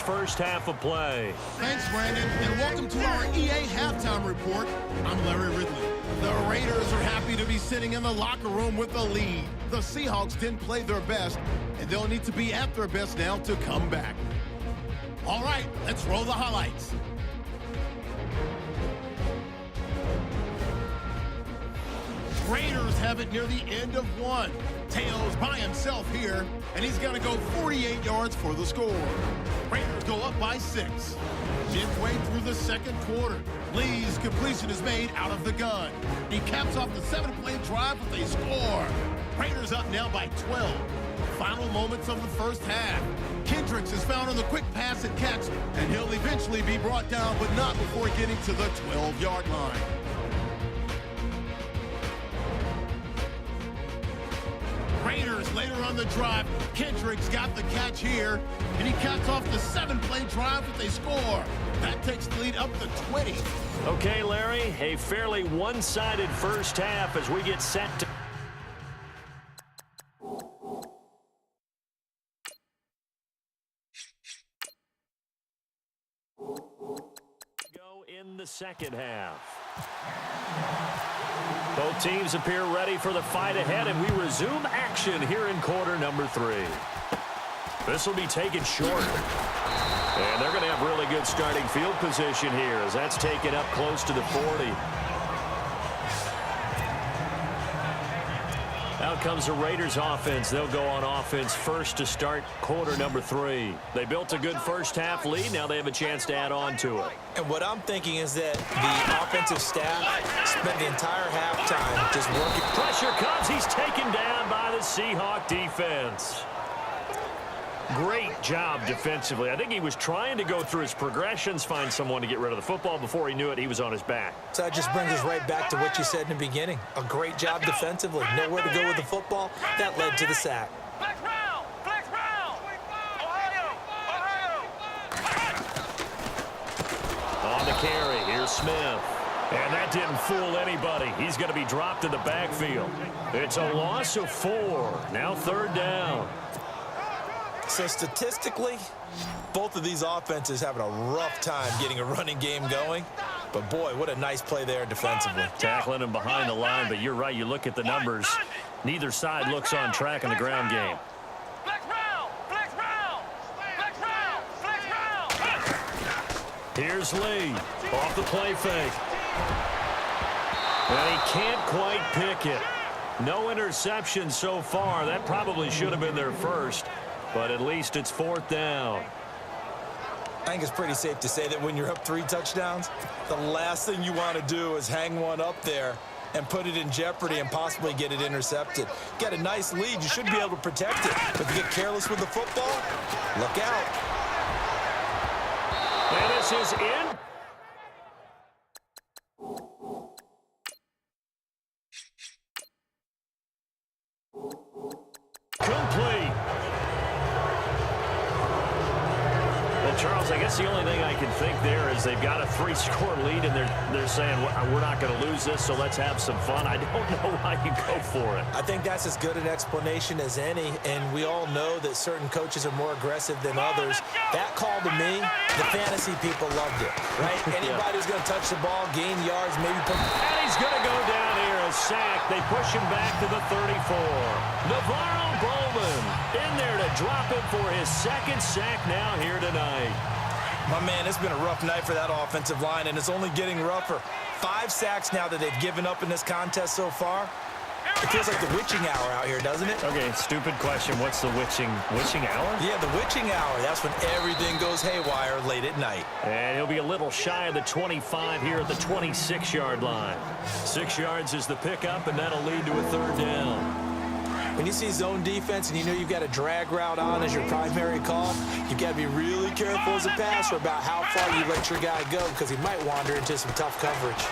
first half of play. Thanks, Brandon, and welcome to our EA Halftime Report. I'm Larry Ridley. The Raiders are happy to be sitting in the locker room with a lead. The Seahawks didn't play their best, and they'll need to be at their best now to come back. All right, let's roll the highlights. Raiders have it near the end of one. Tails by himself here, and he's going to go 48 yards for the score. Raiders go up by 6. Midway through the second quarter, Lee's completion is made out of the gun. He caps off the 7-play drive with a score. Raiders up now by 12. Final moments of the first half. Kendricks is found on the quick pass and catch, and he'll eventually be brought down, but not before getting to the 12-yard line. Raiders later on the drive. Kendricks got the catch here, and he caps off the 7-play drive with a score. That takes the lead up to 20. Okay, Larry, a fairly one-sided first half as we get set to go in the second half. Both teams appear ready for the fight ahead, and we resume action here in quarter number 3. This will be taken short. And they're going to have really good starting field position here as that's taken up close to the 40. Out comes the Raiders offense. They'll go on offense first to start quarter number 3. They built a good first half lead. Now they have a chance to add on to it. And what I'm thinking is that the offensive staff spent the entire halftime just working. Pressure comes. He's taken down by the Seahawk defense. Great job defensively. I think he was trying to go through his progressions, find someone to get rid of the football. Before he knew it, he was on his back. So that just brings us right back to what you said in the beginning. A great job defensively. Nowhere to go with the football. That led to the sack. Flex round! Flex round! Ohio! Ohio! On the carry, here's Smith. And that didn't fool anybody. He's going to be dropped in the backfield. It's a loss of 4. Now third down. So statistically, both of these offenses having a rough time getting a running game going. But boy, what a nice play there defensively. Tackling him behind the line, but you're right. You look at the numbers. Neither side looks on track in the ground game. Flex round! Flex round! Flex round! Flex round! Here's Lee off the play fake. And he can't quite pick it. No interception so far. That probably should have been their first. But at least it's fourth down. I think it's pretty safe to say that when you're up 3 touchdowns, the last thing you want to do is hang one up there and put it in jeopardy and possibly get it intercepted. Get a nice lead, you should be able to protect it. But if you get careless with the football, look out. And this is in. Complete. Charles, I guess the only thing I can think there is they've got a 3-score lead, and they're saying, we're not going to lose this, so let's have some fun. I don't know why you go for it. I think that's as good an explanation as any, and we all know that certain coaches are more aggressive than others. That call to me, the fantasy people loved it, right? Anybody who's going to touch the ball, gain yards, maybe put... And he's going to go down here, a sack. They push him back to the 34. Navarro Bowman in there to drop him for his second sack now here tonight. My man, it's been a rough night for that offensive line, and it's only getting rougher. 5 sacks now that they've given up in this contest so far. It feels like the witching hour out here, doesn't it? Okay, stupid question. What's the witching hour? Yeah, the witching hour. That's when everything goes haywire late at night. And he'll be a little shy of the 25 here at the 26-yard line. 6 yards is the pickup, and that'll lead to a third down. When you see zone defense and you know you've got a drag route on as your primary call, you've got to be really careful as a passer about how far you let your guy go because he might wander into some tough coverage.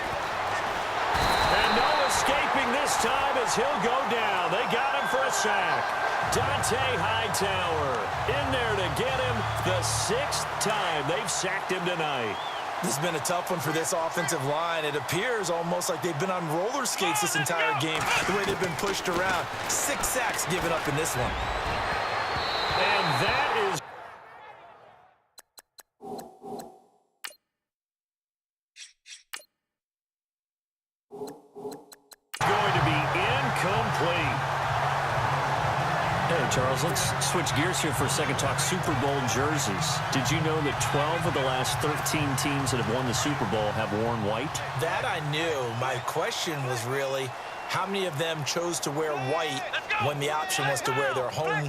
And no escaping this time as he'll go down. They got him for a sack. Dante Hightower in there to get him the 6th time they've sacked him tonight. This has been a tough one for this offensive line. It appears almost like they've been on roller skates this entire game, the way they've been pushed around. 6 sacks given up in this one. And that is Charles, let's switch gears here for a second, talk Super Bowl jerseys. Did you know that 12 of the last 13 teams that have won the Super Bowl have worn white? That I knew. My question was really, how many of them chose to wear white when the option was to wear their home,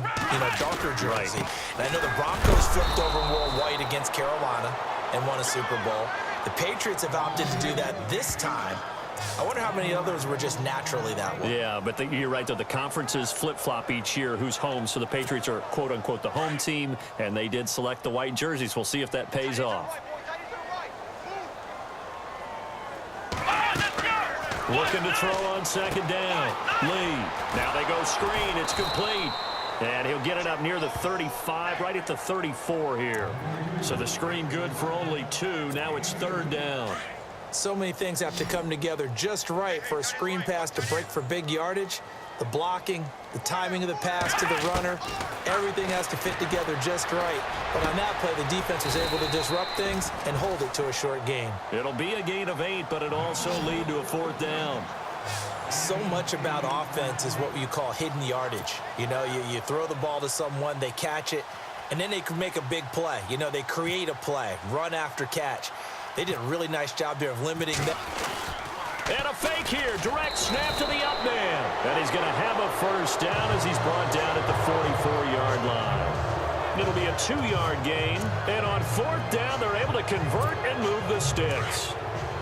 darker jersey? Right. And I know the Broncos flipped over and wore white against Carolina and won a Super Bowl. The Patriots have opted to do that this time. I wonder how many others were just naturally that way. Yeah, but you're right, though. The conferences flip-flop each year who's home. So the Patriots are, quote-unquote, the home team, and they did select the white jerseys. We'll see if that pays off. Looking to throw on second down. Lee. Now they go screen. It's complete. And he'll get it up near the 35, right at the 34 here. So the screen good for only 2. Now it's third down. So many things have to come together just right for a screen pass to break for big yardage. The blocking, the timing of the pass to the runner, everything has to fit together just right. But on that play, the defense was able to disrupt things and hold it to a short gain. It'll be a gain of 8, but it'll also lead to a fourth down. So much about offense is what you call hidden yardage. You throw the ball to someone, they catch it, and then they can make a big play. They create a play, run after catch. They did a really nice job there of limiting that. And a fake here. Direct snap to the up man. And he's going to have a first down as he's brought down at the 44-yard line. It'll be a 2-yard gain. And on fourth down, they're able to convert and move the sticks.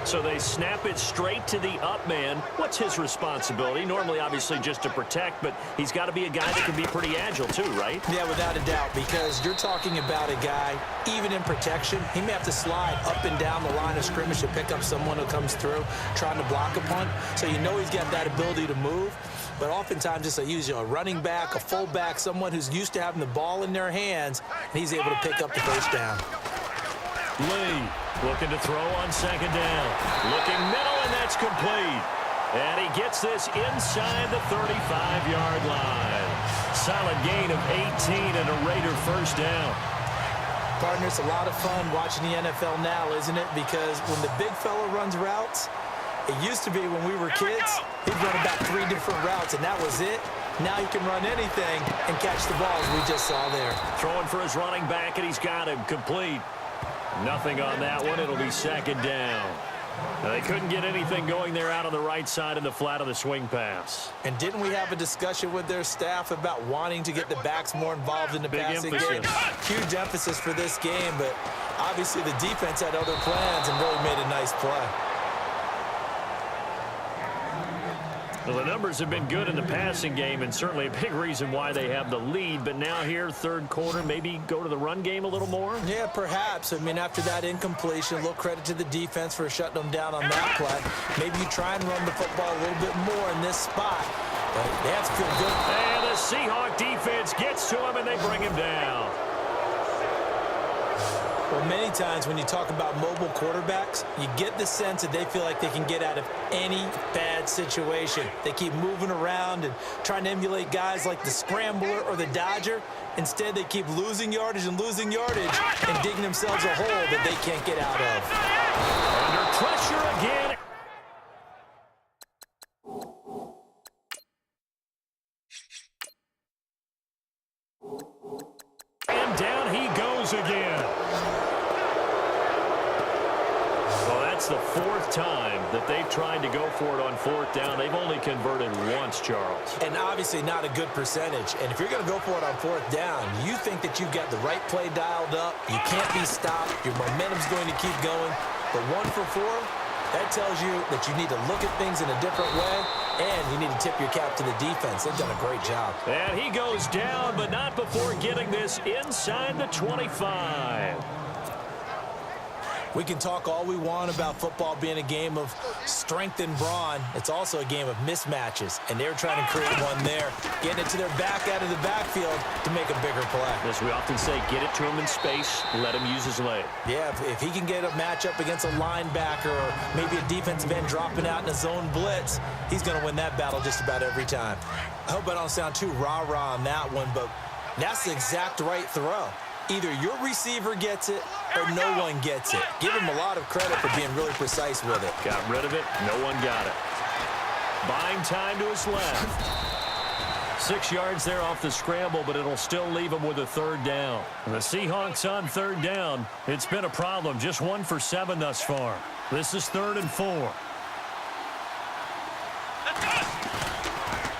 So they snap it straight to the up man. What's his responsibility? Normally, obviously, just to protect, but he's got to be a guy that can be pretty agile too, right? Yeah, without a doubt, because you're talking about a guy, even in protection, he may have to slide up and down the line of scrimmage to pick up someone who comes through trying to block a punt. So he's got that ability to move. But oftentimes it's a running back, a fullback, someone who's used to having the ball in their hands, and he's able to pick up the first down. Lee looking to throw on second down. Looking middle, and that's complete. And he gets this inside the 35-yard line. Solid gain of 18 and a Raider first down. Partner, it's a lot of fun watching the NFL now, isn't it? Because when the big fella runs routes, it used to be when we were kids, he'd run about 3 different routes, and that was it. Now he can run anything and catch the balls we just saw there. Throwing for his running back, and he's got him complete. Nothing on that one. It'll be second down. Now, they couldn't get anything going there out on the right side of the flat of the swing pass. And didn't we have a discussion with their staff about wanting to get the backs more involved in the passing game? Huge emphasis for this game, but obviously the defense had other plans and really made a nice play. Well, the numbers have been good in the passing game, and certainly a big reason why they have the lead. But now here, third quarter, maybe go to the run game a little more? Yeah, perhaps. I mean, after that incompletion, a little credit to the defense for shutting them down on that play. Maybe you try and run the football a little bit more in this spot. But they have to feel good. And the Seahawk defense gets to him, and they bring him down. Well, many times when you talk about mobile quarterbacks, you get the sense that they feel like they can get out of any bad situation. They keep moving around and trying to emulate guys like the Scrambler or the Dodger. Instead, they keep losing yardage and digging themselves a hole that they can't get out of. Under pressure again. And down he goes again. That's the fourth time that they've tried to go for it on fourth down. They've only converted once, Charles. And obviously not a good percentage. And if you're going to go for it on fourth down, you think that you've got the right play dialed up. You can't be stopped. Your momentum's going to keep going. But 1 for 4, that tells you that you need to look at things in a different way, and you need to tip your cap to the defense. They've done a great job. And he goes down, but not before getting this inside the 25. We can talk all we want about football being a game of strength and brawn. It's also a game of mismatches, and they're trying to create one there, getting it to their back out of the backfield to make a bigger play. As we often say, get it to him in space, let him use his leg. Yeah, if he can get a matchup against a linebacker or maybe a defensive end dropping out in a zone blitz, he's going to win that battle just about every time. I hope I don't sound too rah-rah on that one, but that's the exact right throw. Either your receiver gets it or no one gets it. Give him a lot of credit for being really precise with it. Got rid of it. No one got it. Buying time to his left. 6 yards there off the scramble, but it'll still leave them with a third down. The Seahawks on third down. It's been a problem. Just 1 for 7 thus far. This is 3rd and 4.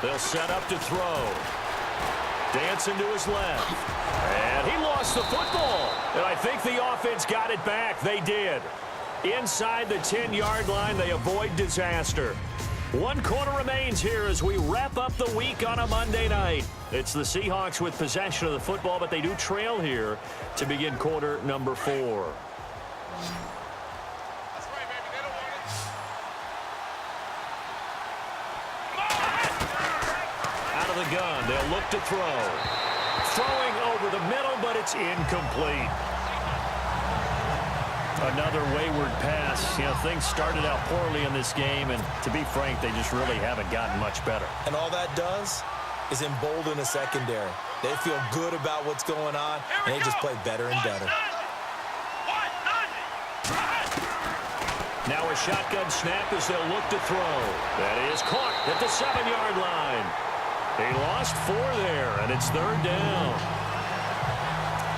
They'll set up to throw. Dancing to his left. And he lost the football. And I think the offense got it back. They did. Inside the 10-yard line, they avoid disaster. 1 quarter remains here as we wrap up the week on a Monday night. It's the Seahawks with possession of the football, but they do trail here to begin quarter number 4. That's right, baby. They don't want it. Out of the gun, they'll look to throw. Throwing over the middle, but it's incomplete. Another wayward pass. You know, things started out poorly in this game, and to be frank, they just really haven't gotten much better. And all that does is embolden a secondary. They feel good about what's going on, and they just play better and better. Now a shotgun snap as they'll look to throw. That is caught at the 7-yard line. He lost 4 there, and it's 3rd down.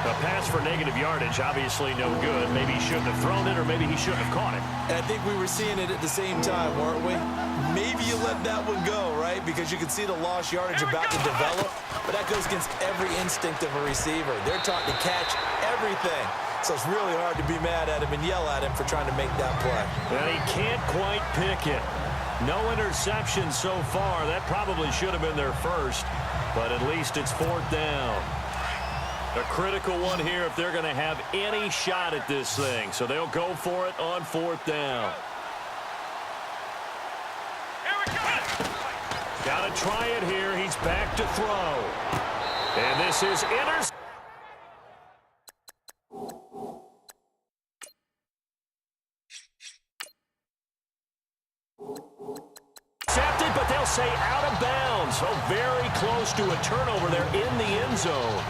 A pass for negative yardage, obviously no good. Maybe he shouldn't have thrown it, or maybe he shouldn't have caught it. And I think we were seeing it at the same time, weren't we? Maybe you let that one go, right? Because you can see the lost yardage about to develop, but that goes against every instinct of a receiver. They're taught to catch everything. So it's really hard to be mad at him and yell at him for trying to make that play. And he can't quite pick it. No interception so far. That probably should have been their first, but at least it's 4th down. A critical one here if they're going to have any shot at this thing. So they'll go for it on 4th down. Here we go. Got to try it here. He's back to throw. And this is intercepted, but they'll say out of bounds. So very close to a turnover there in the end zone.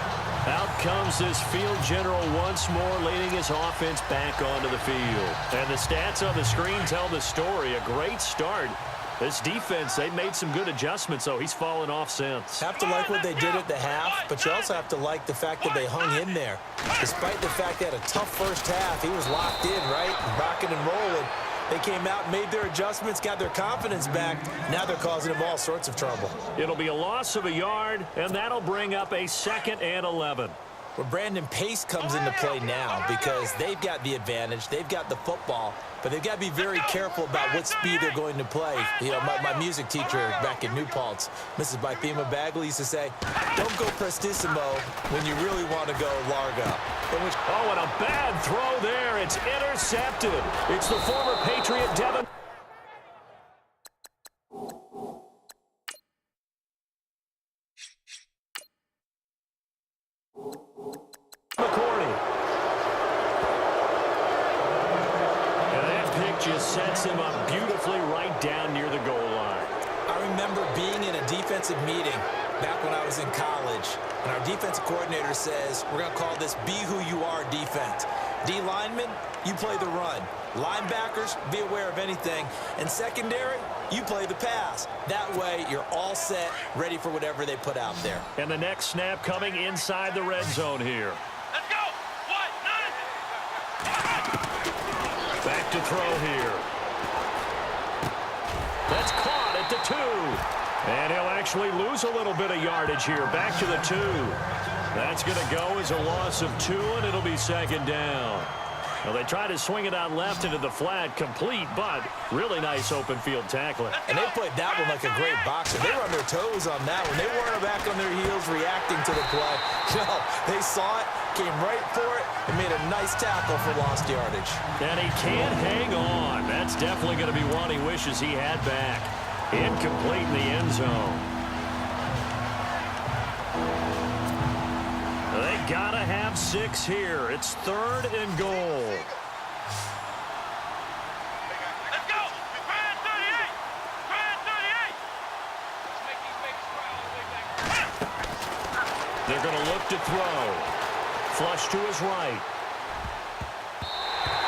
Out comes this field general once more, leading his offense back onto the field. And the stats on the screen tell the story. A great start. This defense, they've made some good adjustments, so he's fallen off since. Have to like what they did at the half, but you also have to like the fact that they hung in there. Despite the fact they had a tough first half, he was locked in, right? Rocking and rolling. They came out, made their adjustments, got their confidence back. Now they're causing him all sorts of trouble. It'll be a loss of a yard, and that'll bring up a 2nd and 11. Well, Brandon, pace comes into play now because they've got the advantage. They've got the football, but they've got to be very careful about what speed they're going to play. You know, my music teacher back in New Paltz, Mrs. Bythema Bagley, used to say, don't go prestissimo when you really want to go largo. Oh, and a bad throw there. It's intercepted. It's the former Patriot Devin. Just sets him up beautifully right down near the goal line. I remember being in a defensive meeting back when I was in college, and our defensive coordinator says, we're going to call this Be Who You Are defense. D linemen, you play the run. Linebackers, be aware of anything. And secondary, you play the pass. That way, you're all set, ready for whatever they put out there. And the next snap coming inside the red zone here. Let's go. 1, 9. Back to throw here. That's caught at the 2. And he'll actually lose a little bit of yardage here. Back to the 2. That's going to go as a loss of 2, and it'll be 2nd down. Well, they try to swing it out left into the flat, complete, but really nice open field tackling. And they played that one like a great boxer. They were on their toes on that one. They weren't back on their heels reacting to the play. No, they saw it, came right for it, and made a nice tackle for lost yardage. And he can't hang on. That's definitely going to be one he wishes he had back. Incomplete in the end zone. They gotta have 6 here. It's 3rd and goal. Let's go. Grand 38. Grand 38. Let's make these babies cry all the way back. They're going to look to throw. Flush to his right.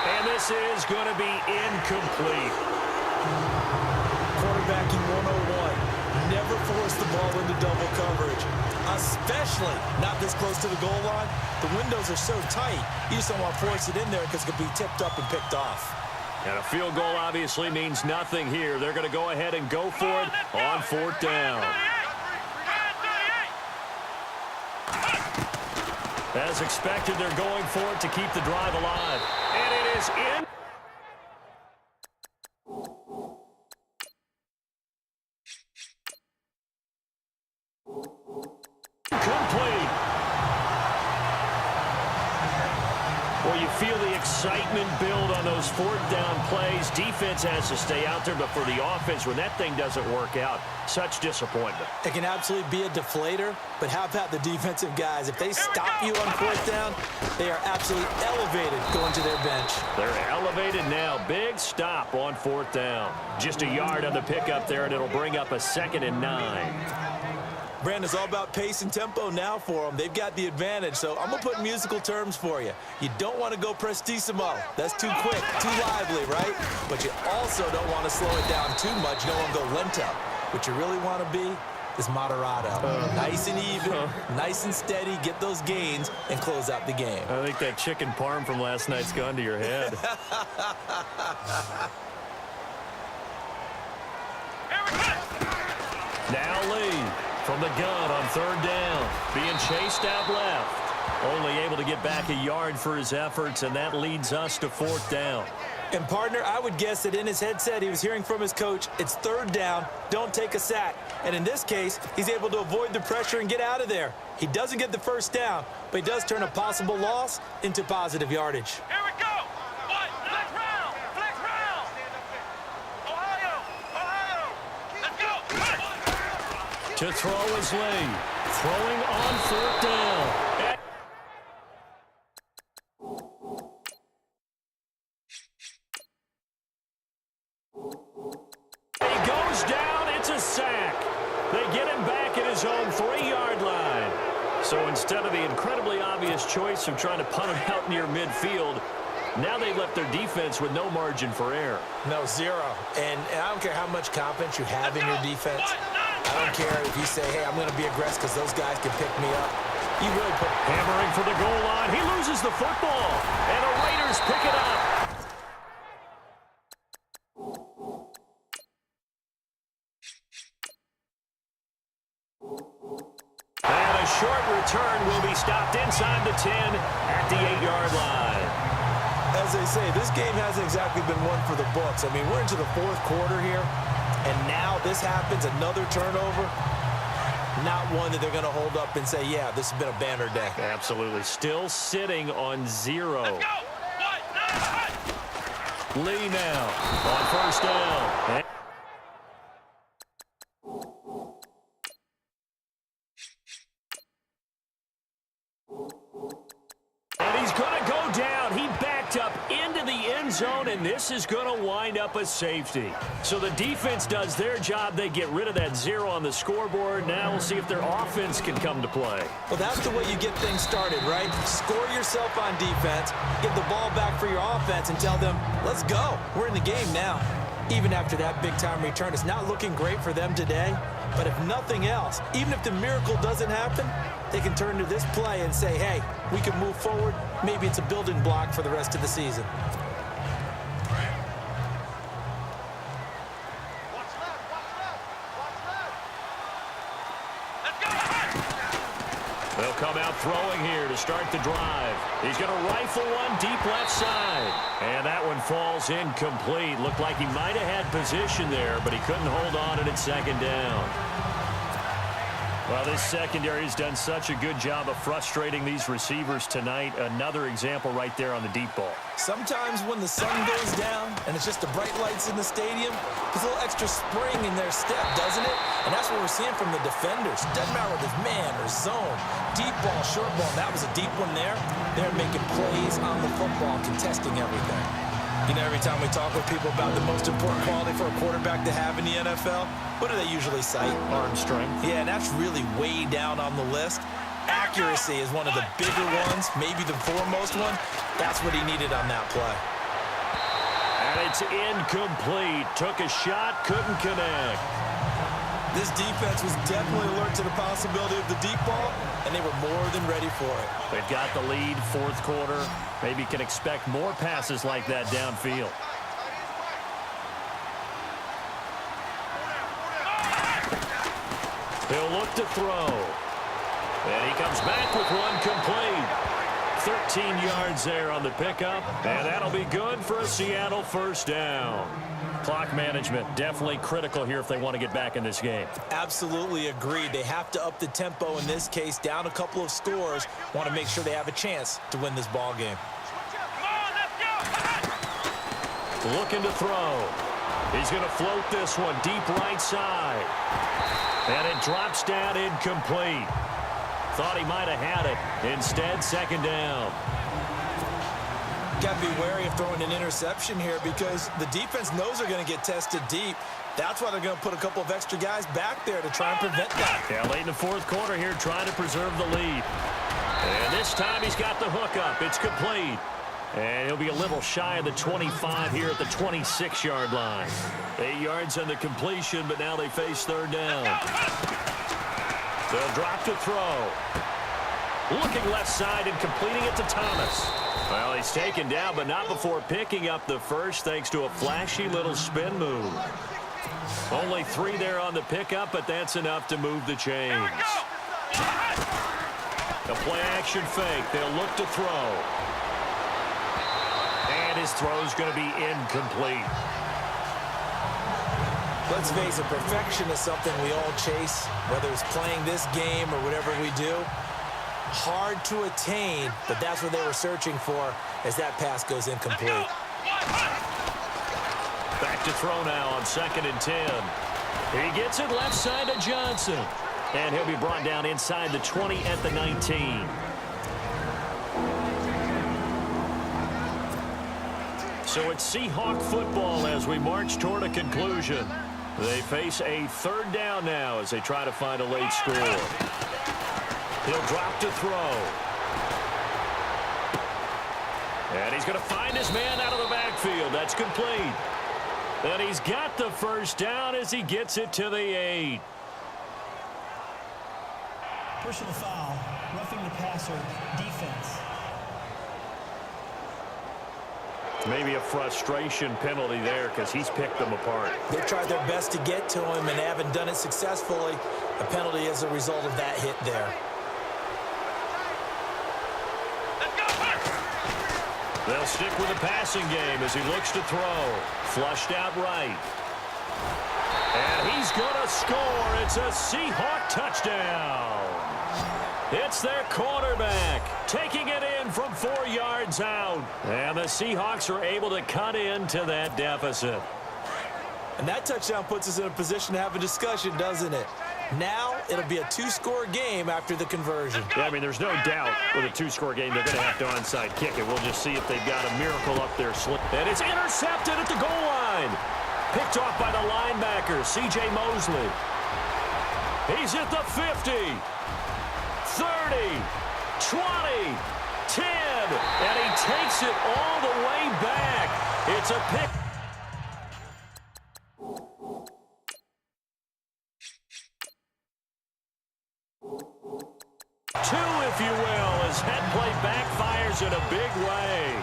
And this is going to be incomplete. Quarterbacking 101. Never force the ball into double coverage, especially not this close to the goal line. The windows are so tight, you just don't want to force it in there because it could be tipped up and picked off. And a field goal obviously means nothing here. They're going to go ahead and go for it on fourth down. As expected, they're going for it to keep the drive alive. And it is in. Complete. Well, you feel the excitement build on those fourth down plays. Defense has to stay out there, but for the offense, when that thing doesn't work out, such disappointment. It can absolutely be a deflator, but how about the defensive guys? If they stop you on fourth down, they are absolutely elevated going to their bench. They're elevated now. Big stop on fourth down. Just a yard on the pickup there, and it'll bring up a 2nd and 9. Brandon, it's all about pace and tempo now for them. They've got the advantage, so I'm going to put musical terms for you. You don't want to go prestissimo. That's too quick, too lively, right? But you also don't want to slow it down too much. You don't want to go lento. What you really want to be is moderato. Nice and even, nice and steady, get those gains, and close out the game. I think that chicken parm from last night's gone to your head. Now Lee. From the gun on third down, being chased out left. Only able to get back a yard for his efforts, and that leads us to fourth down. And, partner, I would guess that in his headset he was hearing from his coach, it's third down, don't take a sack. And in this case, he's able to avoid the pressure and get out of there. He doesn't get the first down, but he does turn a possible loss into positive yardage. Here we go. What? Flex round. Flex round. Ohio. Ohio. Let's go. To throw is Lee. Throwing on fourth down. He goes down. It's a sack. They get him back at his own 3-yard line. So instead of the incredibly obvious choice of trying to punt him out near midfield, now they've left their defense with no margin for error. No, zero. And I don't care how much confidence you have in your defense. I don't care if you say, hey, I'm going to be aggressive because those guys can pick me up. You really put... Hammering for the goal line. He loses the football. And the Raiders pick it up. And a short return will be stopped inside the 10 at the 8-yard line. As they say, this game hasn't exactly been one for the books. I mean, we're into the fourth quarter here. And now this happens, another turnover. Not one that they're going to hold up and say, yeah, this has been a banner day. Absolutely. Still sitting on 0. Let's go. What? Lee now on first down. And he's going to go down. He backed up into the end zone, and this is going to wind up a safety. So the defense does their job. They get rid of that 0 on the scoreboard. Now we'll see if their offense can come to play. Well, that's the way you get things started, right? Score yourself on defense, get the ball back for your offense, and tell them, let's go. We're in the game now. Even after that big-time return, it's not looking great for them today. But if nothing else, even if the miracle doesn't happen, they can turn to this play and say, hey, we can move forward. Maybe it's a building block for the rest of the season. They'll come out throwing here to start the drive. He's going to rifle one deep left side. And that one falls incomplete. Looked like he might have had position there, but he couldn't hold on and it's second down. Well, this secondary has done such a good job of frustrating these receivers tonight. Another example right there on the deep ball. Sometimes when the sun goes down and it's just the bright lights in the stadium, there's a little extra spring in their step, doesn't it? And that's what we're seeing from the defenders. Doesn't matter whether it's man or zone, deep ball, short ball. That was a deep one there. They're making plays on the football, contesting everything. You know, every time we talk with people about the most important quality for a quarterback to have in the NFL, what do they usually cite? Arm strength. Yeah, and that's really way down on the list. Accuracy is one of the bigger ones, maybe the foremost one. That's what he needed on that play. And it's incomplete. Took a shot, couldn't connect. This defense was definitely alert to the possibility of the deep ball, and they were more than ready for it. They've got the lead, fourth quarter. Maybe can expect more passes like that downfield. He'll look to throw. And he comes back with one complete. 13 yards there on the pickup, and that'll be good for a Seattle first down. Clock management definitely critical here if they want to get back in this game. Absolutely agreed. They have to up the tempo in this case, down a couple of scores. Want to make sure they have a chance to win this ball game. Looking to throw. He's going to float this one deep right side. And it drops down incomplete. Thought he might have had it. Instead, second down. Got to be wary of throwing an interception here because the defense knows they're going to get tested deep. That's why they're going to put a couple of extra guys back there to try and prevent that. Yeah, late in the fourth quarter here, trying to preserve the lead. And this time he's got the hook up. It's complete. And he'll be a little shy of the 25 here at the 26-yard line. 8 yards on the completion, but now they face third down. They'll drop to throw. Looking left side and completing it to Thomas. Well, he's taken down, but not before picking up the first thanks to a flashy little spin move. Only 3 there on the pickup, but that's enough to move the chains. A play-action fake. They'll look to throw. And his throw's going to be incomplete. Let's face it, perfection is something we all chase, whether it's playing this game or whatever we do. Hard to attain, but that's what they were searching for as that pass goes incomplete. Back to throw now on 2nd and 10. He gets it left side to Johnson. And he'll be brought down inside the 20 at the 19. So it's Seahawk football as we march toward a conclusion. They face a third down now as they try to find a late score. He'll drop to throw. And he's going to find his man out of the backfield. That's complete. And he's got the first down as he gets it to the 8. Personal foul, roughing the passer, defense. Maybe a frustration penalty there because he's picked them apart. They tried their best to get to him and haven't done it successfully. A penalty as a result of that hit there. They'll stick with the passing game as he looks to throw. Flushed out right. And he's going to score. It's a Seahawk touchdown. It's their quarterback taking it in from 4 yards out. And the Seahawks are able to cut into that deficit. And that touchdown puts us in a position to have a discussion, doesn't it? Now it'll be a 2-score game after the conversion. Yeah, I mean, there's no doubt with a 2-score game they're going to have to onside kick it. We'll just see if they've got a miracle up their sleeve. And it's intercepted at the goal line. Picked off by the linebacker, C.J. Mosley. He's at the 50, 30, 20, 10, and he takes it all the way back. It's a pick. Two, if you will, as head play backfires in a big way.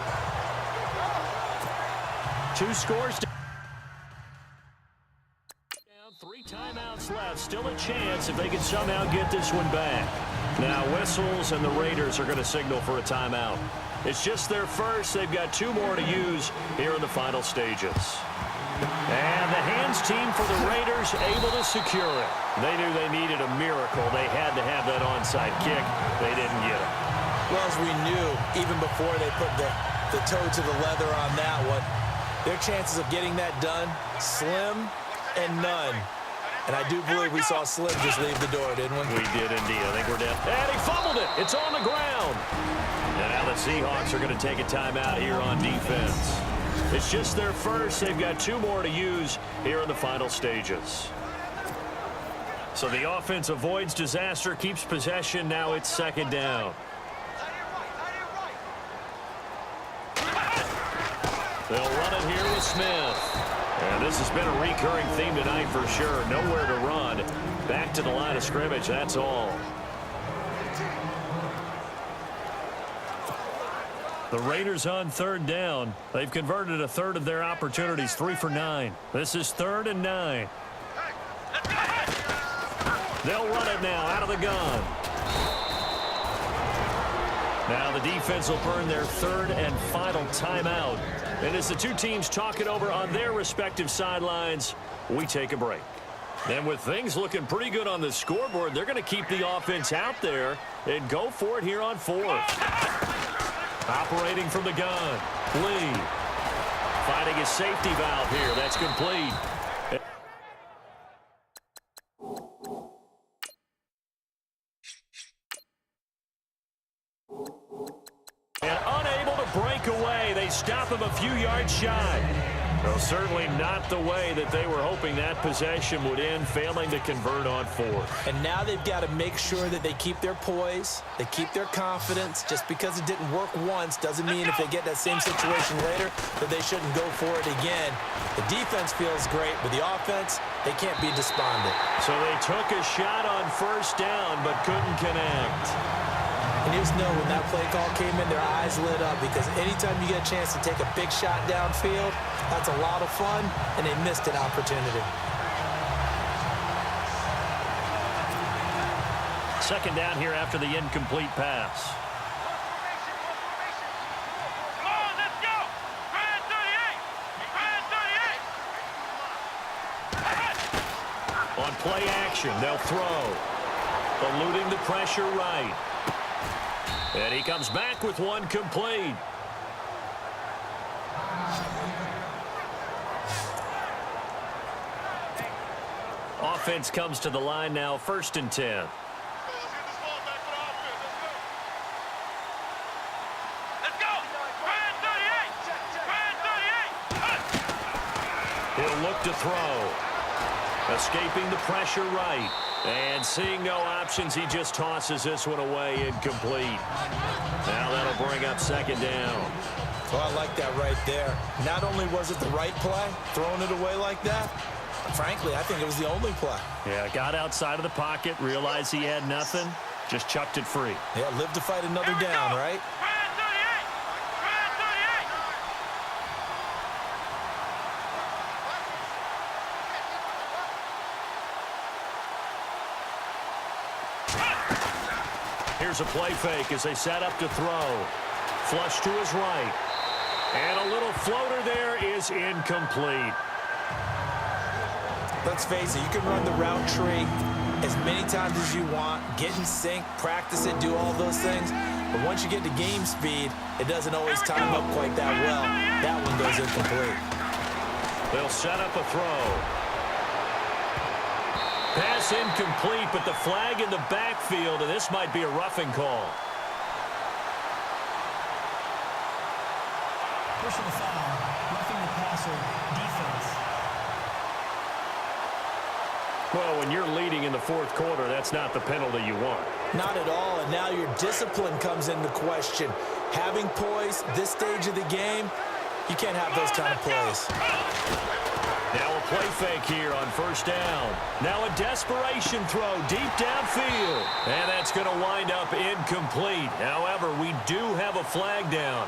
2 scores down. 3 timeouts left. Still a chance if they can somehow get this one back. Now whistles and the Raiders are going to signal for a timeout. It's just their first. They've got 2 more to use here in the final stages. And the hands team for the Raiders able to secure it. They knew they needed a miracle. They had to have that onside kick. They didn't get it. Well, as we knew, even before they put the toe to the leather on that one, their chances of getting that done, slim and none. And I do believe we saw Slim just leave the door, didn't we? We did indeed. I think we're down. And he fumbled it. It's on the ground. And now the Seahawks are going to take a timeout here on defense. It's just their first. They've got 2 more to use here in the final stages. So the offense avoids disaster, keeps possession. Now it's 2nd down. They'll run it here with Smith. And this has been a recurring theme tonight for sure. Nowhere to run. Back to the line of scrimmage, that's all. The Raiders on third down. They've converted a third of their opportunities, 3 for 9. This is 3rd and 9. They'll run it now out of the gun. Now the defense will burn their 3rd and final timeout. And as the two teams talk it over on their respective sidelines, we take a break. And with things looking pretty good on the scoreboard, they're going to keep the offense out there and go for it here on 4th. Operating from the gun, Lee. Finding a safety valve here. That's complete. And unable to break away. They stop him a few yards shy. Well, certainly not the way that they were hoping that possession would end, failing to convert on 4th. And now they've got to make sure that they keep their poise, they keep their confidence. Just because it didn't work once doesn't mean if they get that same situation later that they shouldn't go for it again. The defense feels great, but the offense, they can't be despondent. So they took a shot on 1st down, but couldn't connect. And you just know when that play call came in, their eyes lit up, because anytime you get a chance to take a big shot downfield, that's a lot of fun, and they missed an opportunity. 2nd down here after the incomplete pass. Come on, let's go! Grand 38! Grand 38! On play action, they'll throw. Eluding the pressure right. And he comes back with one complete. Offense comes to the line now, 1st and 10. Let's get this ball back for the offense. Let's go! Grand 38! Grand 38! He'll look to throw. Escaping the pressure right. And seeing no options, he just tosses this one away, incomplete. Now that'll bring up 2nd down. Well, I like that right there. Not only was it the right play, throwing it away like that, frankly, I think it was the only play. Yeah, got outside of the pocket, realized he had nothing, just chucked it free. Yeah, live to fight another down, right? Grand 38! Grand 38! Here's a play fake as they set up to throw. Flush to his right. And a little floater there is incomplete. Let's face it, you can run the route tree as many times as you want, get in sync, practice it, do all those things. But once you get to game speed, it doesn't always time up quite that well. That one goes incomplete. They'll set up a throw. Pass incomplete, but the flag in the backfield, and this might be a roughing call. Personal foul. Roughing the passer. Defense. Well, when you're leading in the 4th quarter, that's not the penalty you want. Not at all, and now your discipline comes into question. Having poise this stage of the game, you can't have those kind of plays. Now a play fake here on 1st down. Now a desperation throw deep downfield. And that's going to wind up incomplete. However, we do have a flag down.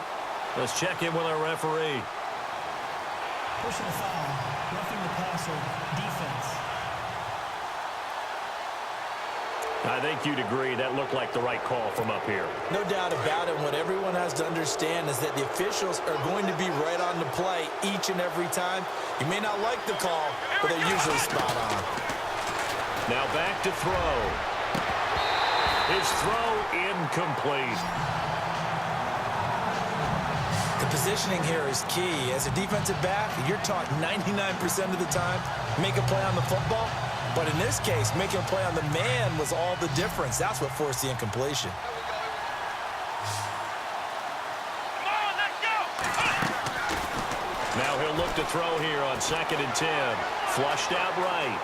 Let's check in with our referee. Personal foul. Roughing the passer. Defense. I think you'd agree that looked like the right call from up here. No doubt about it. What everyone has to understand is that the officials are going to be right on the play each and every time. You may not like the call, but they're usually spot on. Now back to throw. His throw incomplete. The positioning here is key. As a defensive back, you're taught 99% of the time, make a play on the football. But in this case, making a play on the man was all the difference. That's what forced the incompletion. Come on, let's go! Now he'll look to throw here on 2nd and 10. Flushed out right.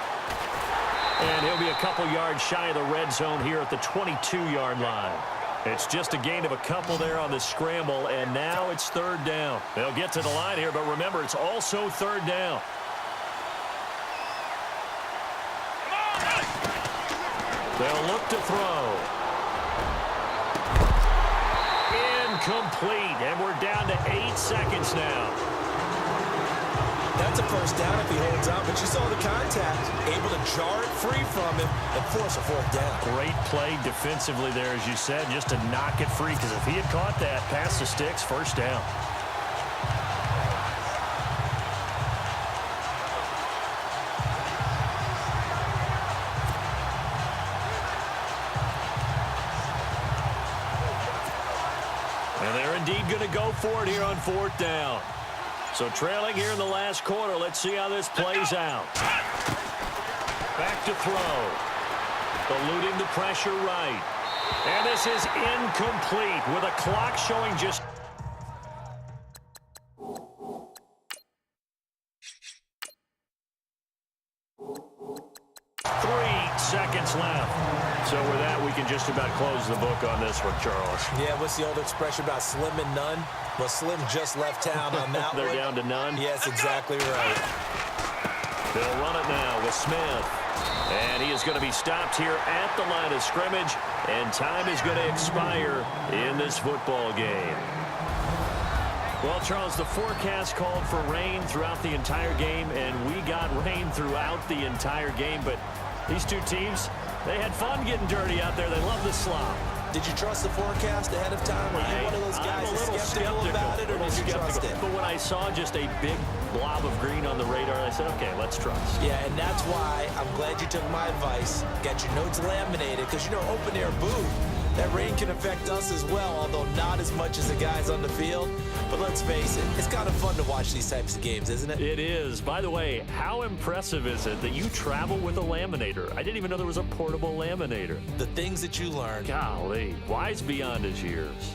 And he'll be a couple yards shy of the red zone here at the 22-yard line. It's just a gain of a couple there on the scramble, and now it's 3rd down. They'll get to the line here, but remember, it's also 3rd down. They'll look to throw. Incomplete, and we're down to 8 seconds now. That's a first down if he holds on, but you saw the contact. Able to jar it free from him and force a fourth down. Great play defensively there, as you said, just to knock it free, because if he had caught that, past the sticks, first down. And they're indeed going to go for it here on fourth down. So trailing here in the last quarter, let's see how this plays out. Back to throw. Eluding the pressure right. And this is incomplete with a clock showing just 3 seconds left. So with that, we can just about close the book on this one, Charles. Yeah, what's the old expression about slim and none? Well, Slim just left town on that They're one. down to none. Yes, exactly right. They'll run it now with Smith. And he is going to be stopped here at the line of scrimmage. And time is going to expire in this football game. Well, Charles, the forecast called for rain throughout the entire game, and we got rain throughout the entire game. But these two teams, they had fun getting dirty out there. They love the slop. Did you trust the forecast ahead of time? Were you one of those guys that's skeptical about it, or did you trust it? But when I saw just a big blob of green on the radar, I said, okay, let's trust. Yeah, and that's why I'm glad you took my advice. Got your notes laminated, because, you know, open air booth, that rain can affect us as well, although not as much as the guys on the field. But let's face it, it's kind of fun to watch these types of games, isn't it? It is. By the way, how impressive is it that you travel with a laminator? I didn't even know there was a portable laminator. The things that you learn. Golly, wise beyond his years.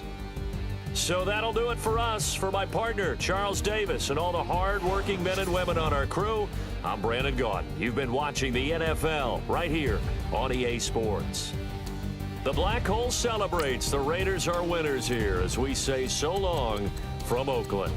So that'll do it for us. For my partner, Charles Davis, and all the hard-working men and women on our crew, I'm Brandon Gaudin. You've been watching the NFL right here on EA Sports. The Black Hole celebrates. The Raiders are winners here as we say so long from Oakland.